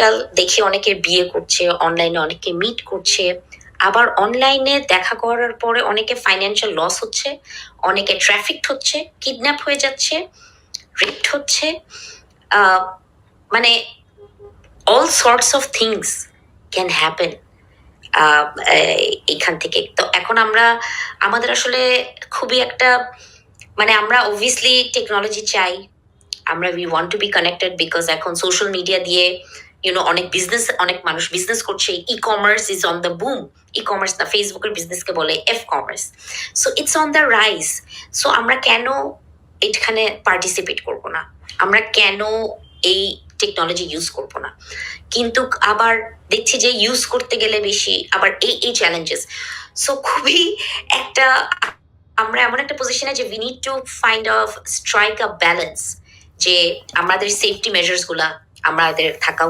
আজকাল দেখি অনেকের বিয়ে করছে, অনলাইনে অনেকে মিট করছে। আবার অনলাইনে দেখা করার পরে অনেকে ফাইন্যান্সিয়াল লস হচ্ছে, অনেকে ট্রাফিকড হচ্ছে, কিডন্যাপ হয়ে যাচ্ছে, রেপড হচ্ছে। আহ, মানে all sorts of things can happen ah, এখান থেকে। তো এখন আমরা আমাদের আসলে খুবই একটা আমরা অবভিয়াসলি টেকনোলজি চাই, আমরা we want to B connected because এখন সোশ্যাল মিডিয়া দিয়ে অনেক বিজনেস, অনেক মানুষ বিজনেস করছে। E commerce is on the broom. E commerce না, ফেসবুকের বিজনেসকে বলে F commerce. So it's on the rise. So আমরা কেন এখানে পার্টিসিপেট করব না? আমরা কেন এই টেকনোলজি ইউজ করব না? কিন্তু আবার দেখছি যে ইউজ করতে গেলে বেশি আবার এই এই চ্যালেঞ্জেস। সো খুবই একটা, আমরা এমন একটা পজিশনে যে we need to find of strike a balance, যে আমাদের সেফটি মেজার্স গুলা আমাদের থাকা